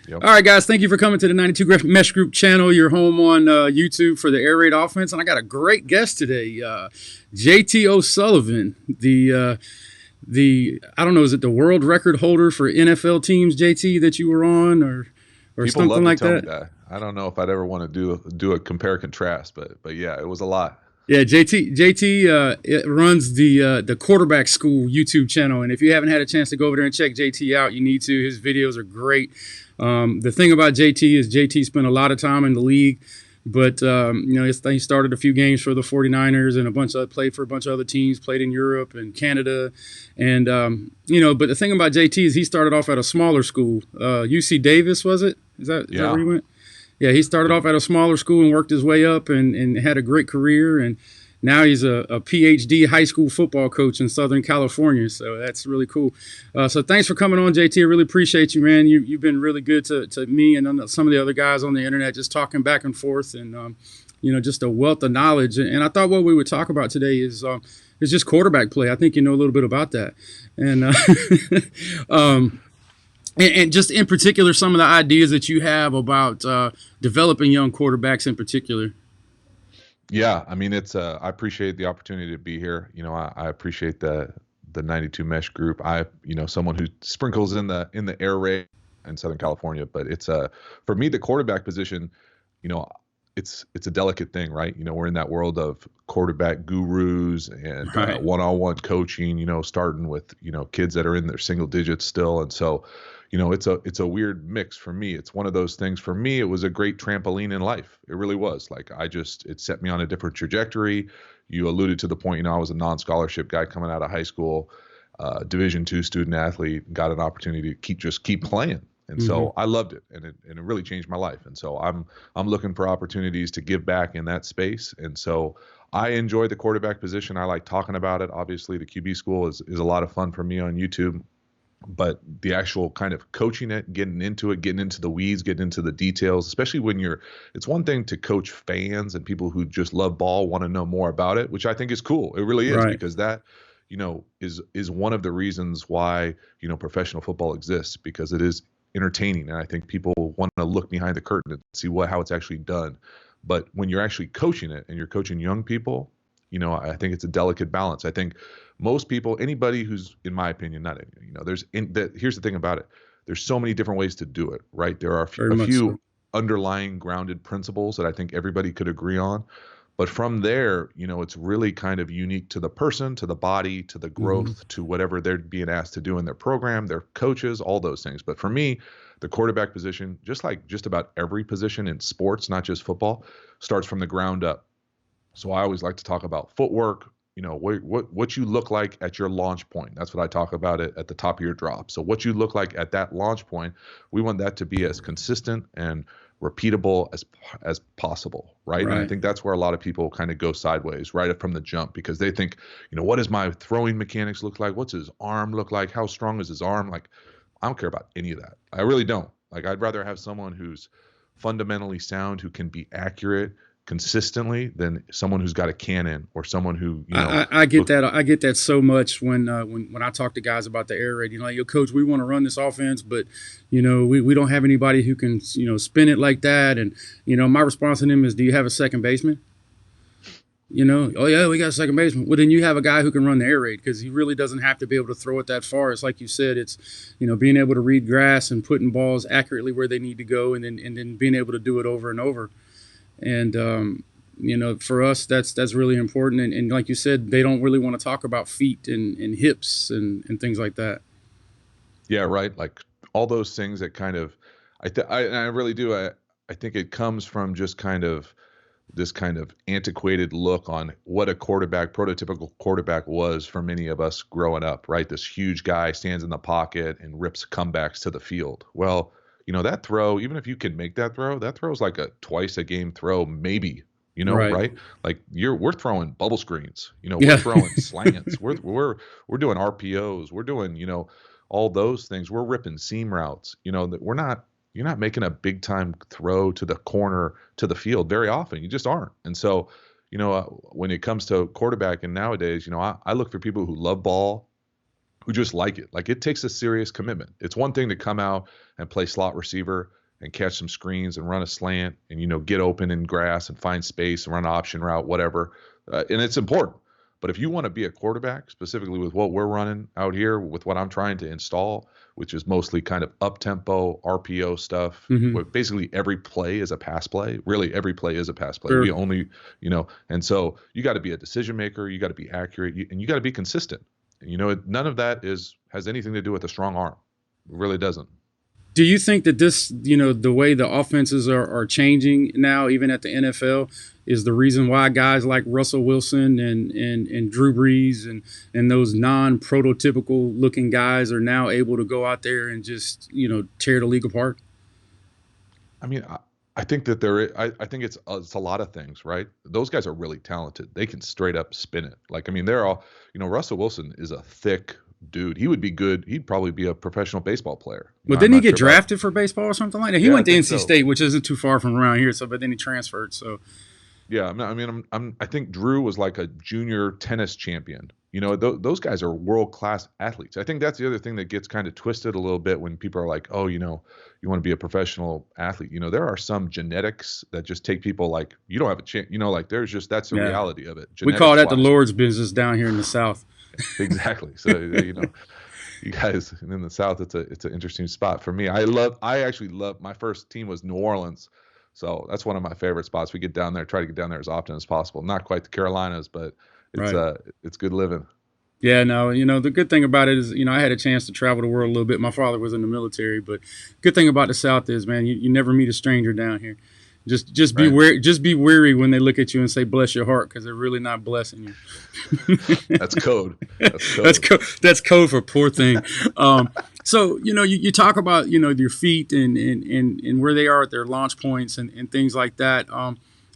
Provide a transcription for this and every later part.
Yep. All right, guys, thank you for coming to the 92 Mesh Group channel, your home on YouTube for the Air Raid Offense. And I got a great guest today, JT O'Sullivan, the I don't know, is it the world record holder for NFL teams, JT, that you were on, or People something love to like tell me that? that. I don't know if I'd ever want to do a compare contrast, but yeah, it was a lot. Yeah, JT it runs the quarterback school YouTube channel, and if you haven't had a chance to go over there and check JT out, you need to. His videos are great. The thing about JT is JT spent a lot of time in the league, but he started a few games for the 49ers and played for a bunch of other teams, played in Europe and Canada, and but the thing about JT is he started off at a smaller school, UC Davis, was it? Is that where Yeah. he went? Yeah, he started off at a smaller school and worked his way up and had a great career. And now he's a PhD high school football coach in Southern California. So that's really cool. So thanks for coming on, JT. I really appreciate you, man. You've been really good to me and some of the other guys on the internet, just talking back and forth and, just a wealth of knowledge. And I thought what we would talk about today is just quarterback play. I think you know a little bit about that. And and just in particular, some of the ideas that you have about developing young quarterbacks in particular. Yeah, I mean, I appreciate the opportunity to be here. I appreciate the 92 Mesh Group. Someone who sprinkles in the air raid in Southern California, but for me, the quarterback position, you know, it's a delicate thing, right? We're in that world of quarterback gurus and Right. one-on-one coaching, starting with, kids that are in their single digits still. And so, it's a weird mix for me. It's one of those things for me. It was a great trampoline in life. It really was. Like it set me on a different trajectory. You alluded to the point, I was a non-scholarship guy coming out of high school, Division II student athlete, got an opportunity to keep playing. And Mm-hmm. so I loved it, and it really changed my life. And so I'm looking for opportunities to give back in that space. And so I enjoy the quarterback position. I like talking about it. Obviously, the QB school is a lot of fun for me on YouTube. But the actual kind of coaching it, getting into the weeds, getting into the details, especially when it's one thing to coach fans and people who just love ball, want to know more about it, which I think is cool. It really is, Right. because that, is one of the reasons why, professional football exists, because it is entertaining. And I think people want to look behind the curtain and see how it's actually done. But when you're actually coaching it and you're coaching young people, I think it's a delicate balance. I think most people, anybody who's, in my opinion, not any, here's the thing about it. There's so many different ways to do it, right? There are Very a much so. few underlying grounded principles that I think everybody could agree on. But from there, it's really kind of unique to the person, to the body, to the Mm-hmm. growth, to whatever they're being asked to do in their program, their coaches, all those things. But for me, the quarterback position, just like just about every position in sports, not just football, starts from the ground up. So I always like to talk about footwork, what you look like at your launch point. That's what I talk about it at the top of your drop. So what you look like at that launch point, we want that to be as consistent and repeatable as possible, right? And I Right. think that's where a lot of people kind of go sideways right from the jump, because they think, what does my throwing mechanics look like? What's his arm look like? How strong is his arm? Like, I don't care about any of that. I really don't. Like, I'd rather have someone who's fundamentally sound, who can be accurate consistently, than someone who's got a cannon, or someone who, I get look. that. I get that so much when I talk to guys about the air raid. Like, yo, coach, we want to run this offense, but we don't have anybody who can spin it like that. And my response to them is, do you have a second baseman? Oh yeah, we got a second baseman. Well, then you have a guy who can run the air raid, because he really doesn't have to be able to throw it that far. It's like you said, it's being able to read grass and putting balls accurately where they need to go, and then being able to do it over and over. And for us, that's really important. And like you said, they don't really want to talk about feet and hips and things like that. Yeah, right. Like all those things that kind of, and I really do. I think it comes from just kind of this kind of antiquated look on what a prototypical quarterback was for many of us growing up, right? This huge guy stands in the pocket and rips comebacks to the field. Well, that throw, even if you can make that throw's like a twice a game throw, maybe, Right. right? Like we're throwing bubble screens, we're Yeah. throwing slants, we're doing RPOs, we're doing, all those things. We're ripping seam routes, that you're not making a big time throw to the corner to the field very often. You just aren't. And so, when it comes to quarterback and nowadays, I look for people who love ball, who just like it. Like, it takes a serious commitment. It's one thing to come out and play slot receiver and catch some screens and run a slant and, get open in grass and find space and run an option route, whatever. And it's important. But if you want to be a quarterback, specifically with what we're running out here, with what I'm trying to install, which is mostly kind of up-tempo, RPO stuff, where basically every play is a pass play. Really, every play is a pass play. Sure. We only, and so you got to be a decision maker. You got to be accurate, and you got to be consistent. None of that has anything to do with a strong arm. It really doesn't. Do you think that this, the way the offenses are changing now, even at the NFL, is the reason why guys like Russell Wilson and Drew Brees and those non-prototypical looking guys are now able to go out there and just, tear the league apart? I mean, I think that I think it's a lot of things, right? Those guys are really talented. They can straight up spin it. Like, I mean, they're all, Russell Wilson is a thick dude. He would be good. He'd probably be a professional baseball player. But didn't he get drafted for baseball or something like that? He went to NC State, which isn't too far from around here. So, but then he transferred. So, yeah, I think Drew was like a junior tennis champion. Those guys are world-class athletes. I think that's the other thing that gets kind of twisted a little bit when people are like, oh, you want to be a professional athlete. There are some genetics that just take people, like, you don't have a chance. Like, that's the reality of it. We call that the Lord's business down here in the South. Exactly. So, you guys in the South, it's an interesting spot for me. I actually love, my first team was New Orleans. So that's one of my favorite spots. We get down there, try to get down there as often as possible. Not quite the Carolinas, but it's good living. Yeah, no, the good thing about it is, I had a chance to travel the world a little bit. My father was in the military, but good thing about the South is, man, you never meet a stranger down here. Just be wary. Just be wary when they look at you and say "bless your heart," because they're really not blessing you. That's code. That's code for poor thing. So you talk about your feet and where they are at their launch points and things like that.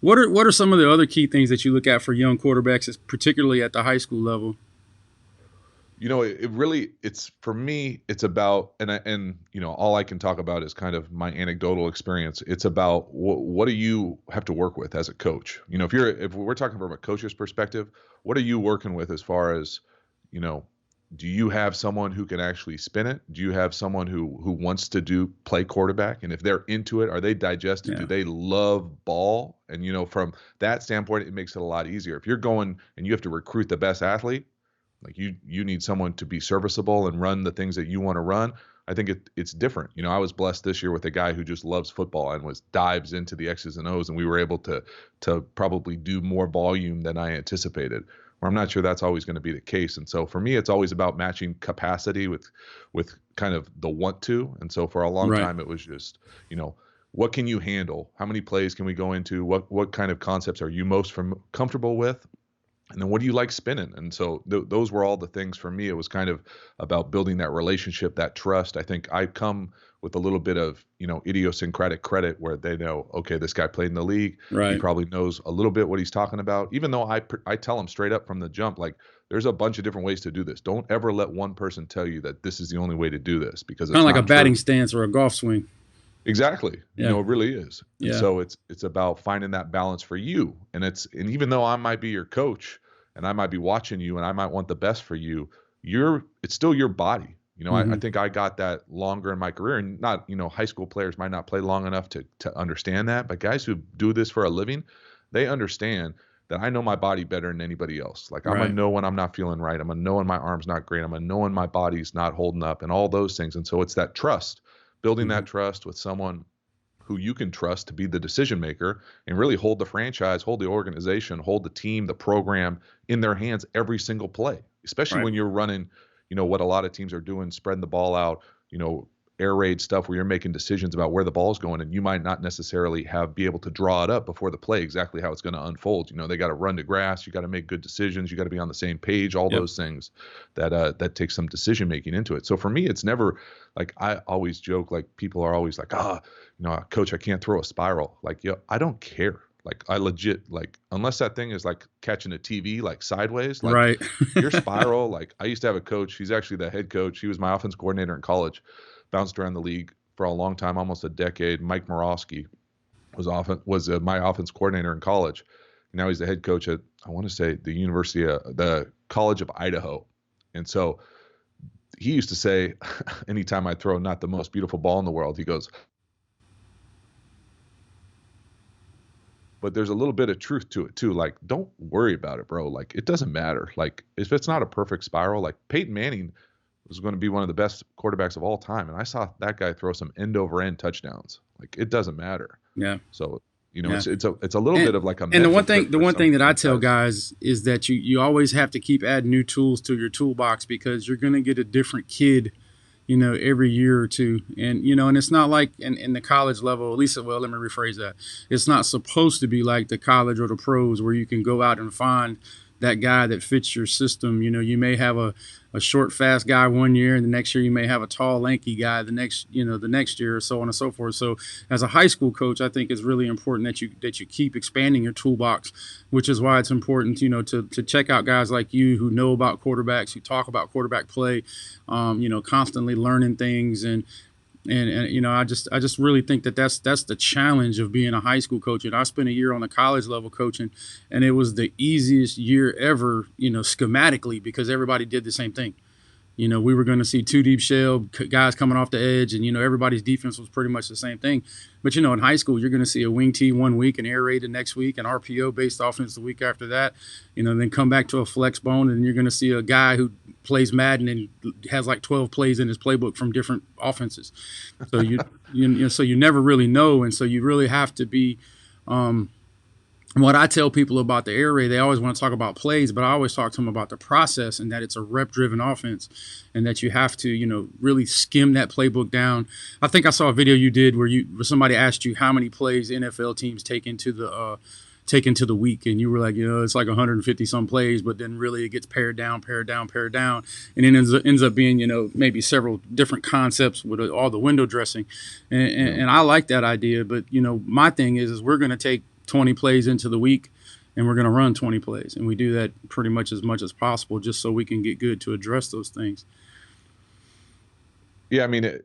What are some of the other key things that you look at for young quarterbacks, particularly at the high school level? It's for me, it's about, and all I can talk about is kind of my anecdotal experience. It's about what do you have to work with as a coach? If we're talking from a coach's perspective, what are you working with as far as, do you have someone who can actually spin it? Do you have someone who wants to play quarterback? And if they're into it, are they digested? Yeah. Do they love ball? And, from that standpoint, it makes it a lot easier. If you're going and you have to recruit the best athlete, like you need someone to be serviceable and run the things that you want to run. I think it's different. I was blessed this year with a guy who just loves football and dives into the X's and O's, and we were able to probably do more volume than I anticipated. Where I'm not sure that's always going to be the case. And so for me, it's always about matching capacity with kind of the want to. And so for a long time, it was just, what can you handle? How many plays can we go into? What kind of concepts are you most comfortable with? And then what do you like spinning? And so those were all the things for me. It was kind of about building that relationship, that trust. I think I come with a little bit of, idiosyncratic credit where they know, okay, this guy played in the league. Right. He probably knows a little bit what he's talking about, even though I tell him straight up from the jump, like, there's a bunch of different ways to do this. Don't ever let one person tell you that this is the only way to do this, because it's kind of like a batting stance or a golf swing. Exactly. Yeah. It really is. Yeah. And so it's about finding that balance for you. And even though I might be your coach and I might be watching you and I might want the best for you, it's still your body. I think I got that longer in my career, and not, high school players might not play long enough to understand that, but guys who do this for a living, they understand that I know my body better than anybody else. Like, I'm going to know when I'm not feeling right. I'm going to know when my arm's not great. I'm going to know when my body's not holding up and all those things. And so it's that trust. Building that trust with someone who you can trust to be the decision maker and really hold the franchise, hold the organization, hold the team, the program in their hands every single play, especially when you're running, what a lot of teams are doing, spreading the ball out, air raid stuff where you're making decisions about where the ball's going, and you might not necessarily be able to draw it up before the play exactly how it's going to unfold. They got to run to grass, you got to make good decisions, you got to be on the same page, all those things that take some decision making into it. So for me, it's never like, I always joke, like, people are always like, coach, I can't throw a spiral. Like, I don't care. Like, I legit, like, unless that thing is like catching a TV, like sideways, like your spiral, like, I used to have a coach, he's actually the head coach. He was my offense coordinator in college, bounced around the league for a long time, almost a decade. Mike Morawski was my offense coordinator in college. Now he's the head coach at, I want to say, the College of Idaho. And so he used to say, anytime I throw not the most beautiful ball in the world, he goes, but there's a little bit of truth to it too. Like, don't worry about it, bro. Like, it doesn't matter. Like, if it's not a perfect spiral, like Peyton Manning was going to be one of the best quarterbacks of all time, and I saw that guy throw some end over end touchdowns. Like, it doesn't matter. Yeah. So, you know, Yeah. it's a little bit of like a. And the one thing that I tell guys is that you always have to keep adding new tools to your toolbox, because you're going to get a different kid, you know, every year or two. And, you know, and it's not like in the college level, at least, well, let me rephrase that. It's not supposed to be like the college or the pros where you can go out and find that guy that fits your system. You know, you may have a short, fast guy one year, and the next year you may have a tall, lanky guy the next year, or so on and so forth. So as a high school coach, I think it's really important that you keep expanding your toolbox, which is why it's important, you know, to check out guys like you who know about quarterbacks, who talk about quarterback play, you know, constantly learning things. And you know, I just really think that's the challenge of being a high school coach. And I spent a year on the college level coaching, and it was the easiest year ever, you know, schematically, because everybody did the same thing. You know, we were going to see two deep shell guys coming off the edge, and, you know, everybody's defense was pretty much the same thing. But, you know, in high school, you're going to see a wing T one week and air raid the next week and RPO-based offense the week after that, you know, then come back to a flex bone, and you're going to see a guy who plays Madden and has like 12 plays in his playbook from different offenses. So you never really know, and so you really have to be what I tell people about the air raid, they always want to talk about plays, but I always talk to them about the process, and that it's a rep-driven offense, and that you have to, you know, really skim that playbook down. I think I saw a video you did where somebody asked you how many plays NFL teams take into the week, and you were like, you know, it's like 150 some plays, but then really it gets pared down, and then ends up being, you know, maybe several different concepts with all the window dressing, and I like that idea. But, you know, my thing is we're going to take 20 plays into the week, and we're going to run 20 plays, and we do that pretty much as possible, just so we can get good to address those things. Yeah, I mean,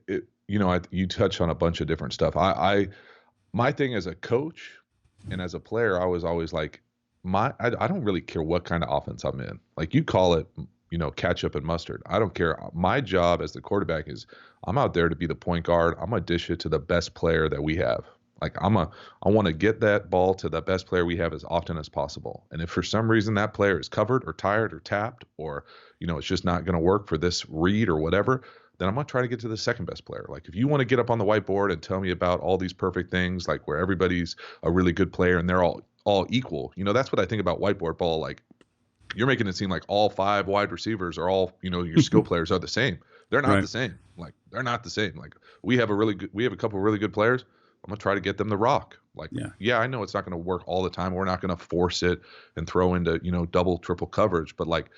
you know, you touch on a bunch of different stuff. My thing as a coach and as a player, I was always like, I don't really care what kind of offense I'm in. Like, you call it, you know, ketchup and mustard. I don't care. My job as the quarterback is I'm out there to be the point guard. I'm gonna dish it to the best player that we have. Like, I want to get that ball to the best player we have as often as possible. And if for some reason that player is covered or tired or tapped, or, you know, it's just not going to work for this read or whatever, then I'm going to try to get to the second best player. Like, if you want to get up on the whiteboard and tell me about all these perfect things, like where everybody's a really good player and they're all equal, you know, that's what I think about whiteboard ball. Like, you're making it seem like all 5 wide receivers are all, you know, your skill players are the same. They're not the same. Like, they're not the same. Like, we have a couple of really good players. I'm going to try to get them to rock. Like, yeah, I know it's not going to work all the time. We're not going to force it and throw into, you know, double, triple coverage. But, like,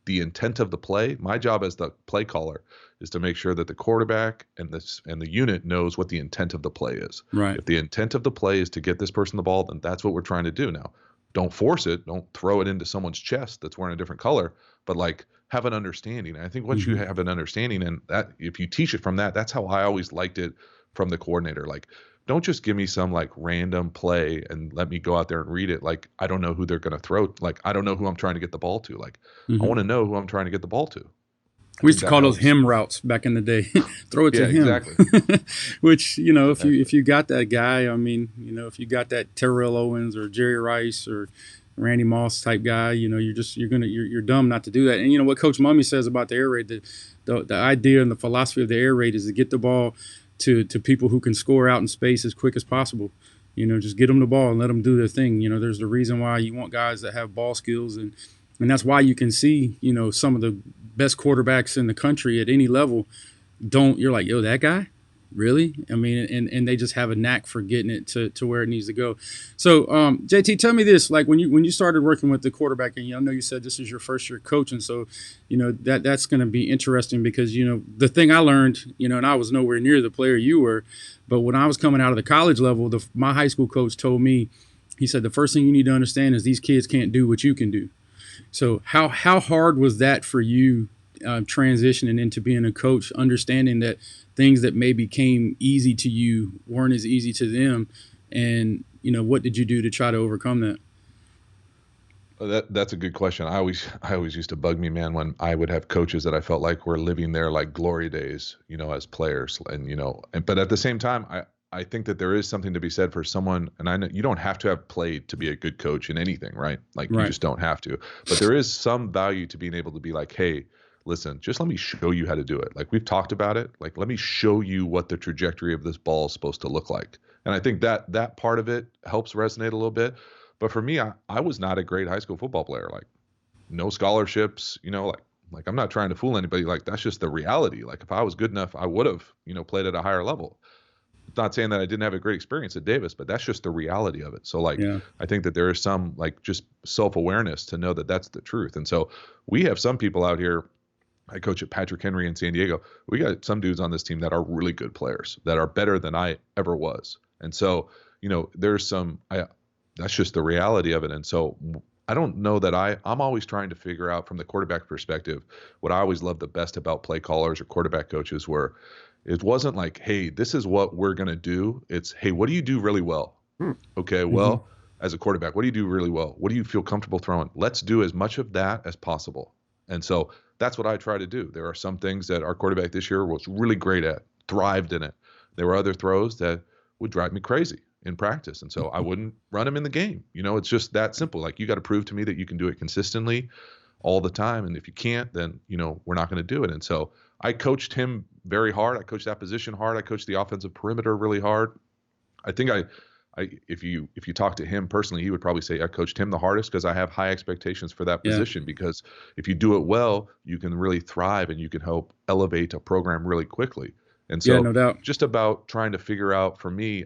the intent of the play, my job as the play caller is to make sure that the quarterback and the unit knows what the intent of the play is. Right. If the intent of the play is to get this person the ball, then that's what we're trying to do. Now, don't force it. Don't throw it into someone's chest that's wearing a different color. But, like, have an understanding. And I think once you have an understanding, and that if you teach it from that, that's how I always liked it from the coordinator. Like, don't just give me some like random play and let me go out there and read it. Like, I don't know who they're going to throw. Like, I don't know who I'm trying to get the ball to. Like, I want to know who I'm trying to get the ball to. We used to call those him routes back in the day. Throw it to him. Exactly. Which, you know, if you got that guy, I mean, you know, if you got that Terrell Owens or Jerry Rice or Randy Moss type guy, you know, you're dumb not to do that. And, you know, what Coach Mumme says about the air raid, the idea and the philosophy of the air raid is to get the ball to people who can score out in space as quick as possible. You know, just get them the ball and let them do their thing. You know, there's the reason why you want guys that have ball skills, and that's why you can see, you know, some of the best quarterbacks in the country at any level you're like, yo, that guy? Really? I mean, and they just have a knack for getting it to where it needs to go. So, JT, tell me this, like when you started working with the quarterback, and I know you said this is your first year coaching, so, you know, that's going to be interesting because, you know, the thing I learned, you know, and I was nowhere near the player you were, but when I was coming out of the college level, my high school coach told me, he said, the first thing you need to understand is these kids can't do what you can do. So how hard was that for you transitioning into being a coach, understanding that things that maybe came easy to you weren't as easy to them, and, you know, what did you do to try to overcome that? That's a good question. I always used to bug me, man, when I would have coaches that I felt like were living their like glory days, as players, and but at the same time, I think that there is something to be said for someone, and I know you don't have to have played to be a good coach in anything, right? Like you Right. just don't have to, but there is some value to being able to be like, hey, listen, just let me show you how to do it. Like we've talked about it, like let me show you what the trajectory of this ball is supposed to look like, and I think that that part of it helps resonate a little bit. But for me, I was not a great high school football player. Like no scholarships, like I'm not trying to fool anybody. Like that's just the reality. Like if I was good enough, I would have, played at a higher level. Not saying that I didn't have a great experience at Davis, but that's just the reality of it. So like Yeah. I think that there is some like just self-awareness to know that that's the truth. And so we have some people out here. I coach at Patrick Henry in San Diego. We got some dudes on this team that are really good players that are better than I ever was. And so, there's some that's just the reality of it. And so I don't know that I'm always trying to figure out from the quarterback perspective what I always loved the best about play callers or quarterback coaches were it wasn't like, hey, this is what we're going to do. It's, hey, what do you do really well? Okay, Hmm. well, as a quarterback, what do you do really well? What do you feel comfortable throwing? Let's do as much of that as possible. And so that's what I try to do. There are some things that our quarterback this year was really great at, thrived in it. There were other throws that would drive me crazy in practice. And so I wouldn't run him in the game. It's just that simple. Like you got to prove to me that you can do it consistently all the time. And if you can't, then, we're not going to do it. And so I coached him very hard. I coached that position hard. I coached the offensive perimeter really hard. I think if you talk to him personally, he would probably say I coached him the hardest because I have high expectations for that Yeah. position. Because if you do it well, you can really thrive and you can help elevate a program really quickly. And Yeah. so, No doubt. just about trying to figure out for me,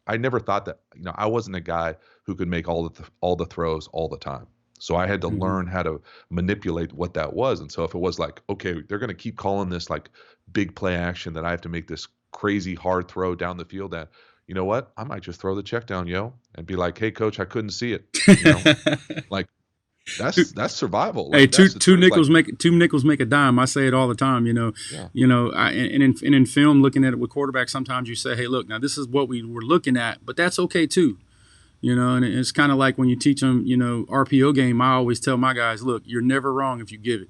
I never thought that I wasn't a guy who could make all the throws all the time. So I had to Hmm. learn how to manipulate what that was. And so if it was like, okay, they're going to keep calling this like big play action that I have to make this crazy hard throw down the field, that you know what? I might just throw the check down, and be like, "Hey, coach, I couldn't see it." Like that's survival. Hey, Like that's the two truth. Like, nickels make two nickels make a dime. I say it all the time. yeah, And in film, looking at it with quarterbacks, sometimes you say, "Hey, look, now this is what we were looking at, but that's okay too." And it's kind of like when you teach them, RPO game. I always tell my guys, "Look, you're never wrong if you give it.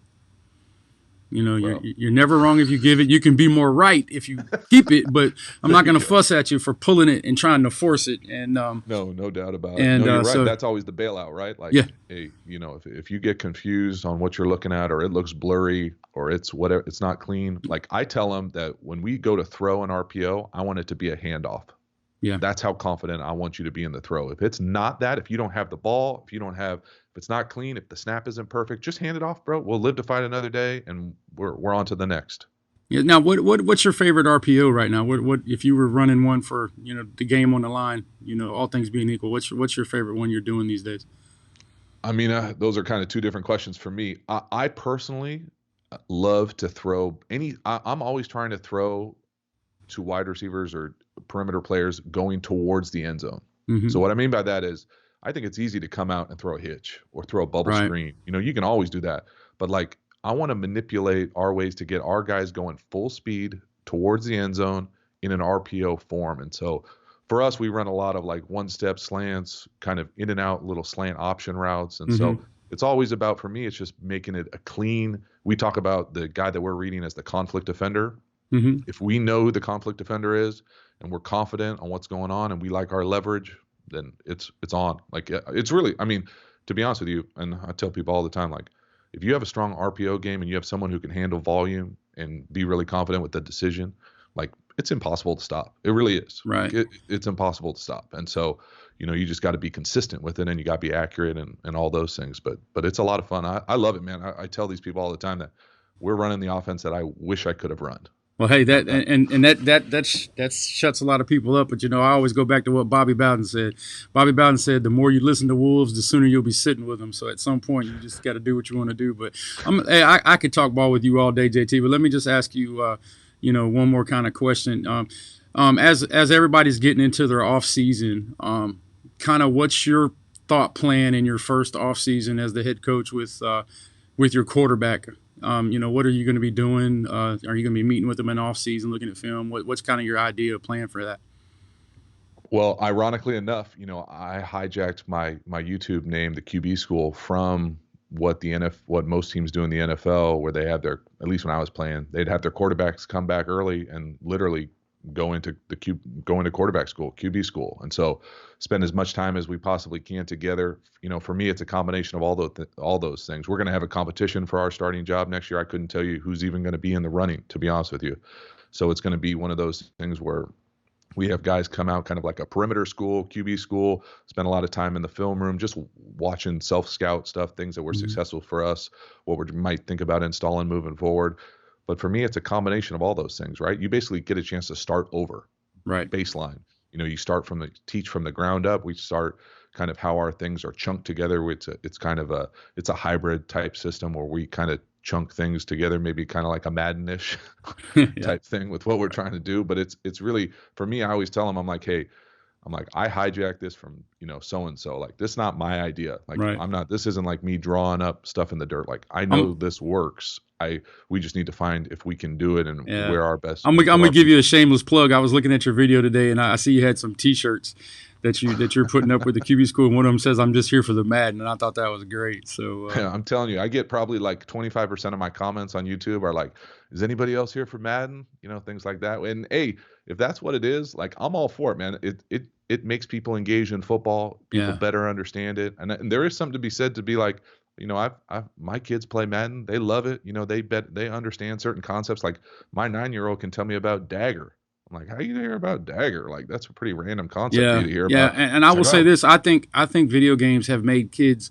You're bro. you're never wrong if you give it. You can be more right if you keep it, but I'm not going to Yeah. fuss at you for pulling it and trying to force it." No, no doubt about it. And No, you're right. so That's always the bailout, right? yeah, Like, hey, if you get confused on what you're looking at, or it looks blurry, or it's whatever, it's not clean. Like I tell them that when we go to throw an RPO, I want it to be a handoff. yeah. That's how confident I want you to be in the throw. If it's not that, if you don't have the ball, if it's not clean, if the snap isn't perfect, just hand it off, bro. We'll live to fight another day, and we're on to the next. Yeah. Now, what's your favorite RPO right now? What if you were running one for the game on the line? All things being equal, what's your favorite one you're doing these days? I mean, those are kind of two different questions for me. I personally love to throw I'm always trying to throw to wide receivers or perimeter players going towards the end zone. Hmm. So what I mean by that is I think it's easy to come out and throw a hitch or throw a bubble Right. screen. You can always do that. But like I want to manipulate our ways to get our guys going full speed towards the end zone in an RPO form. And so for us, we run a lot of like one step slants, kind of in and out little slant option routes. And Hmm. so it's always about, for me, it's just making it a clean. We talk about the guy that we're reading as the conflict defender. Hmm. If we know who the conflict defender is and we're confident on what's going on and we like our leverage, then it's on. Like it's really, I mean, to be honest with you, and I tell people all the time, like if you have a strong RPO game and you have someone who can handle volume and be really confident with the decision, like it's impossible to stop. It really is. Like Right. it's impossible to stop. And so, you just got to be consistent with it and you got to be accurate and all those things. But it's a lot of fun. I love it, man. I tell these people all the time that we're running the offense that I wish I could have run. Well, hey, Like that and that shuts a lot of people up. But I always go back to what Bobby Bowden said. Bobby Bowden said, "The more you listen to wolves, the sooner you'll be sitting with them." So at some point, you just got to do what you want to do. But hey, I could talk ball with you all day, JT. But let me just ask you, one more kind of question. As everybody's getting into their off season, kind of what's your thought plan in your first off season as the head coach with your quarterback? What are you going to be doing? Are you going to be meeting with them in off season, looking at film? What's kind of your idea of plan for that? Well, ironically enough, I hijacked my YouTube name, the QB School, from what most teams do in the NFL, where they have their, at least when I was playing, they'd have their quarterbacks come back early and literally go into quarterback school, QB school, and so spend as much time as we possibly can together. For me, it's a combination of all those things. We're going to have a competition for our starting job next year. I couldn't tell you who's even going to be in the running, to be honest with you. So it's going to be one of those things where we have guys come out kind of like a perimeter school, QB school, spend a lot of time in the film room, just watching self-scout stuff, things that were successful for us, what we might think about installing moving forward. But for me, it's a combination of all those things, right? You basically get a chance to start over, Right. baseline. You start teach from the ground up. We start kind of how our things are chunked together. It's kind of it's a hybrid type system where we kind of chunk things together, maybe kind of like a Madden-ish Yeah. type thing with what we're trying to do. But it's really, for me, I always tell them, I'm like, hey, I hijacked this from, so and so. Like, this is not my idea. Like, Right. this isn't like me drawing up stuff in the dirt. Like, I know I'm, this works. We just need to find if we can do it and yeah. where our best. I'm gonna give you a shameless plug. I was looking at your video today, and I see you had some T-shirts that you're putting up with the QB school, and one of them says, "I'm just here for the Madden," and I thought that was great. So Yeah, I'm telling you, I get probably like 25% of my comments on YouTube are like, "Is anybody else here for Madden?" Things like that. And hey, if that's what it is, like, I'm all for it, man. It makes people engage in football. People Yeah. better understand it, and there is something to be said to be like, my kids play Madden. They love it. They understand certain concepts. Like, my 9-year-old can tell me about Dagger. I'm like, how you hear about Dagger? Like, that's a pretty random concept for you Yeah, to hear yeah, about. and I It's will like, say oh, this: I think video games have made kids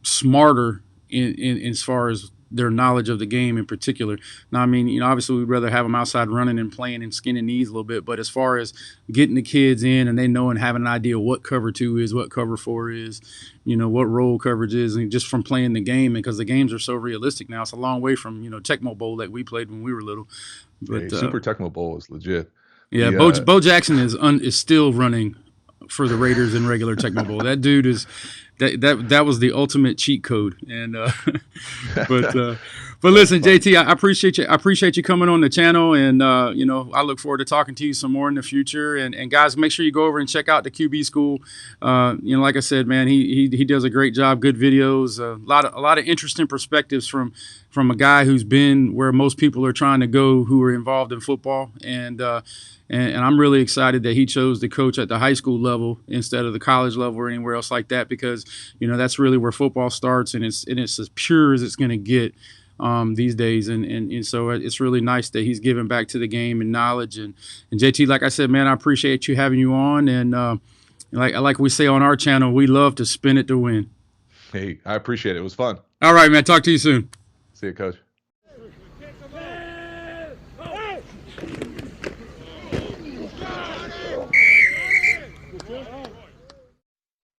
smarter in as far as their knowledge of the game in particular. Now, I mean, obviously we'd rather have them outside running and playing and skinning knees a little bit, but as far as getting the kids in and they know and having an idea what cover 2 is, what cover 4 is, what roll coverage is, and just from playing the game, because the games are so realistic now. It's a long way from Tecmo Bowl that we played when we were little. hey, But Super Tecmo Bowl is legit. yeah, Bo Jackson is still running for the Raiders in regular Tecmo Bowl. That dude is that was the ultimate cheat code. And but listen, JT, I appreciate you coming on the channel, and I look forward to talking to you some more in the future. And guys, make sure you go over and check out the QB School. Like I said, man, he does a great job. Good videos, a lot of interesting perspectives from a guy who's been where most people are trying to go who are involved in football. And I'm really excited that he chose to coach at the high school level instead of the college level or anywhere else like that, because that's really where football starts, and it's as pure as it's going to get these days. And so it's really nice that he's giving back to the game and knowledge. And JT, like I said, man, I appreciate you having you on. And like we say on our channel, we love to spin it to win. Hey, I appreciate it. It was fun. All right, man. Talk to you soon. See you, Coach.